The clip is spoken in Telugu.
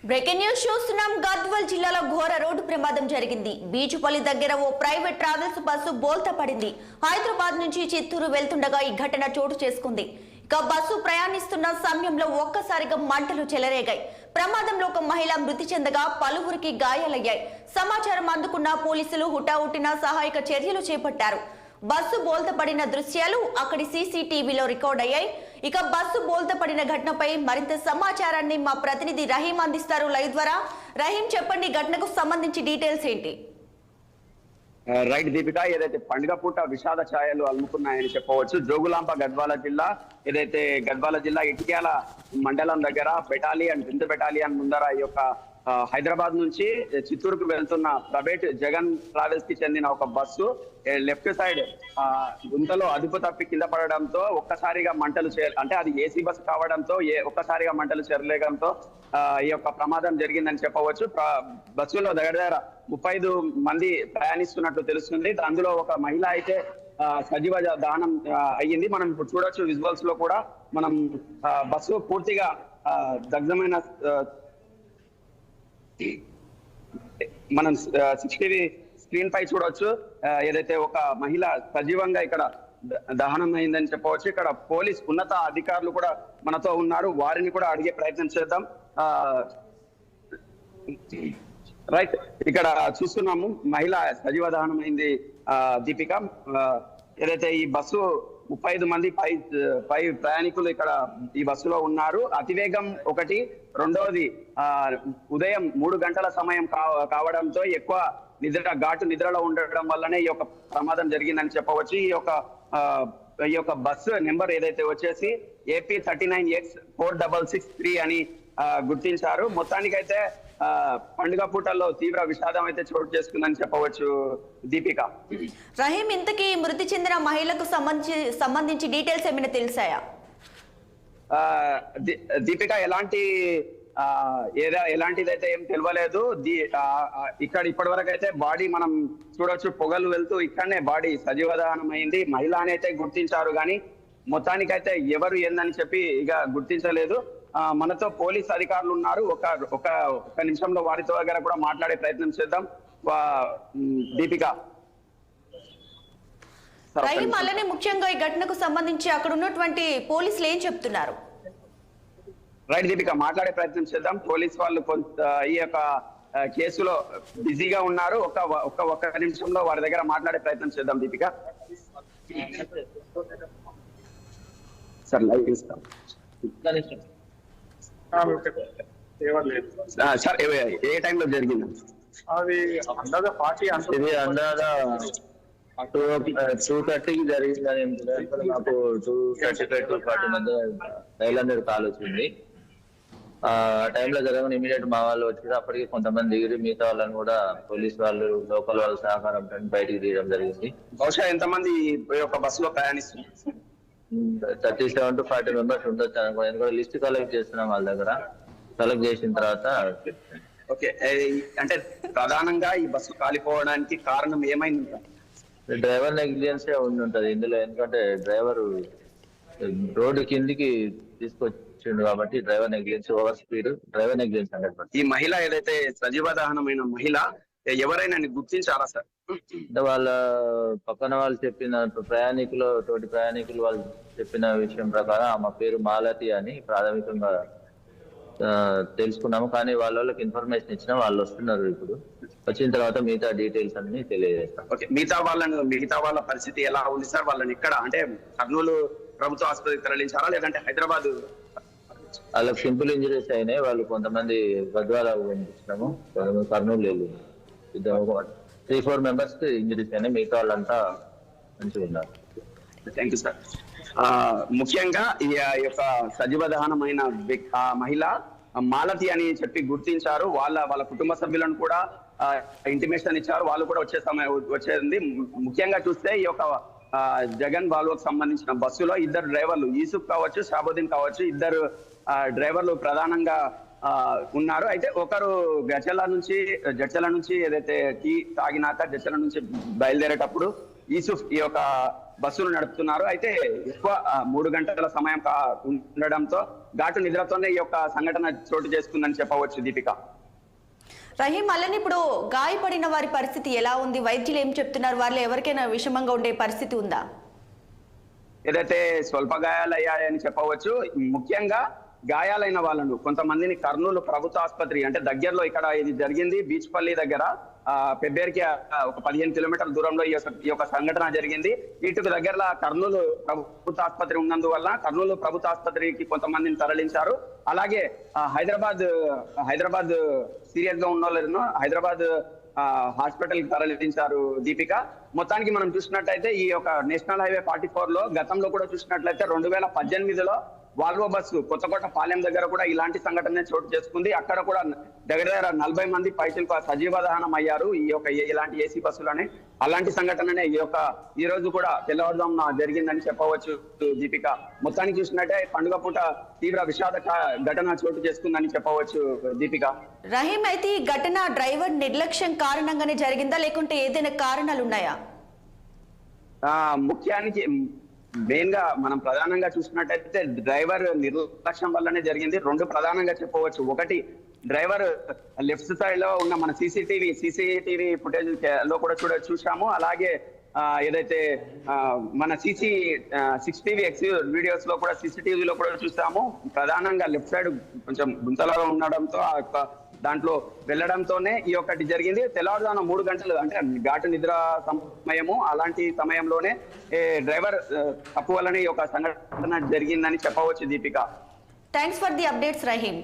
బ్రేకింగ్ న్యూస్ చూస్తున్నాం. గద్వాల్ జిల్లాలో ఘోర రోడ్డు ప్రమాదం జరిగింది. బీచుపల్లి దగ్గర ఓ ప్రైవేట్ ట్రావెల్స్ బస్సు బోల్తా పడింది. హైదరాబాద్ నుంచి చిత్తూరు వెళ్తుండగా ఈ ఘటన చోటు చేసుకుంది. ఇక బస్సు ప్రయాణిస్తున్న సమయంలో ఒక్కసారిగా మంటలు చెలరేగాయి. ప్రమాదంలో ఒక మహిళ మృతి చెందగా పలువురికి గాయాలయ్యాయి. సమాచారం అందుకున్న పోలీసులు హుటాహుటిన సహాయక చర్యలు చేపట్టారు. బస్సు బోల్తపడిన దృశ్యాలు అక్కడి సీసీటీవీలో రికార్డ్ అయ్యాయి. ఇక బస్సు బోల్తపడిన ఘటనపై మరింత సమాచారాన్ని మా ప్రతినిధి రహీం అందిస్తారు లైవ్ ద్వారా. రహీం, చెప్పండి, ఘటనకు సంబంధించి డీటెయిల్స్ ఏంటి? రైట్ దీపిక, ఏదైతే పండుగ పూట విషాద ఛాయలు అలుముకున్నాయని చెప్పవచ్చు. జోగులాంబ గద్వాల జిల్లా, ఏదైతే గద్వాల జిల్లా ఇటిక్యాల మండలం దగ్గర బెటాలియన్ 10th బెటాలియన్ ముందర ఈ యొక్క హైదరాబాద్ నుంచి చిత్తూరుకు వెళ్తున్న ప్రైవేట్ జగన్ ట్రావెల్స్ కి చెందిన ఒక బస్సు లెఫ్ట్ సైడ్ గుంతలో అదుపు తప్పి కింద పడడంతో ఒక్కసారిగా మంటలు అంటే అది ఏసీ బస్సు కావడంతో ఒక్కసారిగా మంటలు చెరలేగడంతో ఈ యొక్క ప్రమాదం జరిగిందని చెప్పవచ్చు. బస్సులో దగ్గర 35 మంది ప్రయాణిస్తున్నట్లు తెలుస్తుంది. అందులో ఒక మహిళ అయితే సజీవ దహనం అయ్యింది. మనం ఇప్పుడు చూడొచ్చు విజువల్స్ లో కూడా. మనం బస్సు పూర్తిగా దగ్ధమైన మనం CCTV స్క్రీన్ పై చూడవచ్చు. ఏదైతే ఒక మహిళ సజీవంగా ఇక్కడ దహనం అయిందని చెప్పవచ్చు. ఇక్కడ పోలీస్ ఉన్నత అధికారులు కూడా మనతో ఉన్నారు, వారిని కూడా అడిగే ప్రయత్నం చేద్దాం. రైట్, ఇక్కడ చూస్తున్నాము మహిళ సజీవ దహనం అయింది. దీపిక, ఏదైతే ఈ బస్సు 35 మంది పై ప్రయాణికులు ఇక్కడ ఈ బస్సులో ఉన్నారు. అతివేగం ఒకటి, రెండవది ఉదయం 3 గంటల సమయం కావడంతో ఎక్కువ ఘాటు నిద్రలో ఉండడం వల్లనే ఈ యొక్క ప్రమాదం జరిగిందని చెప్పవచ్చు. ఈ యొక్క బస్సు నెంబర్ ఏదైతే వచ్చేసి AP 39X4663 అని గుర్తించారు. మొత్తానికైతే పండుగ పూటల్లో తీవ్ర విషాదం అయితే చోటు చేసుకుందని చెప్పవచ్చు. దీపిక, రహీం, ఇంతకీ మృతి చెందిన మహిళకు సంబంధించి డీటెయిల్స్ ఏమైనా తెలిసాయా? దీపిక, ఎలాంటిదైతే ఏం తెలియలేదు. ఇక్కడ ఇప్పటి వరకు అయితే బాడీ మనం చూడొచ్చు, పొగలు వెళ్తూ ఇక్కడనే బాడీ సజీవదహనం అయింది. మహిళ అని అయితే గుర్తించారు, కానీ మొత్తానికైతే ఎవరు ఏందని చెప్పి ఇక గుర్తించలేదు. మనతో పోలీస్ అధికారులు ఉన్నారు. ఒక నిమిషంలో వారితో దగ్గర కూడా మాట్లాడే ప్రయత్నం చేద్దాం. దీపిక, రహీం, అలానే ముఖ్యంగా ఈ ఘటనకు సంబంధించి అక్కడ ఉన్నటువంటి పోలీసులు ఏం చెప్తున్నారు? రైట్ దీపిక, మాట్లాడే ప్రయత్నం చేద్దాం. పోలీస్ వాళ్ళు ఈ యొక్క కేసులో బిజీగా ఉన్నారు. ఒక్క నిమిషంలో వారి దగ్గర మాట్లాడే ప్రయత్నం చేద్దాం. దీపిక, సార్ లైవ్ ఇస్తాం సార్. ఏ టైంలో జరిగింది అది? అందాజ 40 ఇది అందాజ 2:30కి జరిగిందని నాకు 2:35 to 40 మధ్య రైలు కాల్ వచ్చింది. ఆ టైంలో జరగని ఇమీడియట్ మా వాళ్ళు వచ్చి అప్పటికి కొంతమంది దిగిరి మిగతా వాళ్ళని కూడా పోలీస్ వాళ్ళు, లోకల్ వాళ్ళ సహకారంతో బయటికి తీయడం జరిగింది. బహుశా ఎంతమంది బస్సులో ప్రయాణిస్తున్నారు? 37 to 40 మెంబర్స్ ఉండొచ్చు అనుకో. ఎందుకంటే లిస్ట్ కలెక్ట్ చేస్తున్నాం వాళ్ళ దగ్గర. కలెక్ట్ చేసిన తర్వాత ఓకే, అంటే ప్రధానంగా ఈ బస్సు కాలిపోవడానికి కారణం ఏమైంది? డ్రైవర్ నెగ్లిజెన్స్ ఉండి ఉంటది ఇందులో. ఎందుకంటే డ్రైవర్ రోడ్డు కిందికి తీసుకొచ్చిండు కాబట్టి driver negligence, over speed, driver negligence 100%. ఈ మహిళ ఏదైతే సజీవ దహనమైన మహిళ ఎవరైనా గుర్తించారా సార్? అంటే వాళ్ళ పక్కన వాళ్ళు చెప్పిన తోటి ప్రయాణికులు వాళ్ళు చెప్పిన విషయం ప్రకారం ఆమె పేరు మాలతి అని ప్రాథమికంగా తెలుసుకున్నాము. కానీ వాళ్ళకి ఇన్ఫర్మేషన్ ఇచ్చిన వాళ్ళు వస్తున్నారు. ఇప్పుడు వచ్చిన తర్వాత మిగతా డీటెయిల్స్ అన్ని తెలియజేస్తాం. ఓకే, మిగతా వాళ్ళ పరిస్థితి ఎలా ఉంది సార్? వాళ్ళని ఇక్కడ అంటే కర్నూలు ప్రభుత్వ ఆసుపత్రికి తరలించారా, లేదంటే హైదరాబాద్? వాళ్ళకి సింపుల్ ఇంజరీస్ అయినాయి. వాళ్ళు కొంతమంది గద్వాల పంపించినాము, కర్నూలు వెళ్ళి 3-4 మెంబర్స్ ఇంజరీస్ అయినాయి. మిగతా వాళ్ళంతా మంచిగా ఉన్నారు. Thank you sir. ముఖ్యంగా ఈ యొక్క సజీవ దహనమైన మహిళ మాలతి అని చెప్పి గుర్తించారు. వాళ్ళ కుటుంబ సభ్యులను కూడా ఇంటిమేషన్ ఇచ్చారు. వాళ్ళు కూడా వచ్చేది. ముఖ్యంగా చూస్తే ఈ యొక్క జగన్ వాల్వోకి సంబంధించిన బస్సులో 2 డ్రైవర్లు, యూసుఫ్ కావచ్చు, షాబుద్దీన్ కావచ్చు, 2 డ్రైవర్లు ప్రధానంగా ఉన్నారు. అయితే ఒకరు జడ్చల నుంచి ఏదైతే టీ తాగినాక జడ్చల నుంచి బయలుదేరేటప్పుడు యూసుఫ్ ఈ యొక్క బస్సులు నడుపుతున్నారు. అయితే ఎక్కువ 3 గంటల సమయం ఉండడంతో ఘాటు నిద్రతోనే ఈ యొక్క సంఘటన చోటు చేసుకుందని చెప్పవచ్చు దీపిక. రహీం, అలానే ఇప్పుడు గాయపడిన వారి పరిస్థితి ఎలా ఉంది? వైద్యులు ఏం చెప్తున్నారు? వాళ్ళు ఎవరికైనా విషమంగా ఉండే పరిస్థితి ఉందా? ఏదైతే స్వల్ప గాయాలయ్యాయని చెప్పవచ్చు. ముఖ్యంగా గాయాలైన వాళ్ళను కొంతమందిని కర్నూలు ప్రభుత్వ ఆసుపత్రి, అంటే దగ్గరలో ఇక్కడ ఇది జరిగింది బీచ్పల్లి దగ్గర, పెబ్బేరికి ఒక 15 కిలోమీటర్ల దూరంలో ఈ యొక్క సంఘటన జరిగింది. వీటికి దగ్గరలో కర్నూలు ప్రభుత్వ ఆసుపత్రి ఉన్నందువల్ల కర్నూలు ప్రభుత్వ ఆసుపత్రికి కొంతమందిని తరలించారు. అలాగే హైదరాబాద్ సీరియస్ గా ఉన్న వాళ్ళను హైదరాబాద్ హాస్పిటల్ కి తరలించారు దీపిక. మొత్తానికి మనం చూసినట్లయితే ఈ యొక్క నేషనల్ హైవే 44 లో గతంలో కూడా చూసినట్లయితే 2018లో వాల్వో బస్సు కొత్తకోట పాలెం దగ్గర కూడా ఇలాంటి సంఘటన చోటు చేసుకుంది. అక్కడ కూడా దగ్గర 40 మంది పైసలు సజీవ దహనం అయ్యారు ఈ యొక్క ఇలాంటి ఏసీ బస్సులని. అలాంటి సంఘటననే ఈ రోజు కూడా తెల్లవారుజామున జరిగిందని చెప్పవచ్చు దీపిక. మొత్తానికి చూసినట్టే పండుగ పూట తీవ్ర విషాద ఘటన చోటు చేసుకుందని చెప్పవచ్చు దీపిక. రహీం, అయితే ఈ ఘటన డ్రైవర్ నిర్లక్ష్యం కారణంగానే జరిగిందా లేకుంటే ఏదైనా కారణాలు ఉన్నాయా? ముఖ్యానికి మెయిన్ గా మనం ప్రధానంగా చూసుకున్నట్టయితే డ్రైవర్ నిర్లక్ష్యం వల్లనే జరిగింది. 2 ప్రధానంగా చెప్పవచ్చు. ఒకటి, డ్రైవర్ లెఫ్ట్ సైడ్ లో ఉన్న మన సీసీటీవీ ఫుటేజ్ లో కూడా చూసాము. అలాగే ఏదైతే మన CCTV వీడియోస్ లో కూడా CCTVలో కూడా చూసాము. ప్రధానంగా లెఫ్ట్ సైడ్ కొంచెం గుంతలలో ఉండడంతో ఆ యొక్క దాంట్లో వెళ్లడంతోనే ఈ ఒక్కటి జరిగింది. తెల్లవారుజామున 3 గంటలు అంటే ఘాటు నిద్ర సమయము. అలాంటి సమయంలోనే డ్రైవర్ తప్పు వల్లనే ఈ యొక్క సంఘటన జరిగిందని చెప్పవచ్చు Deepika. Thanks for the updates Rahim.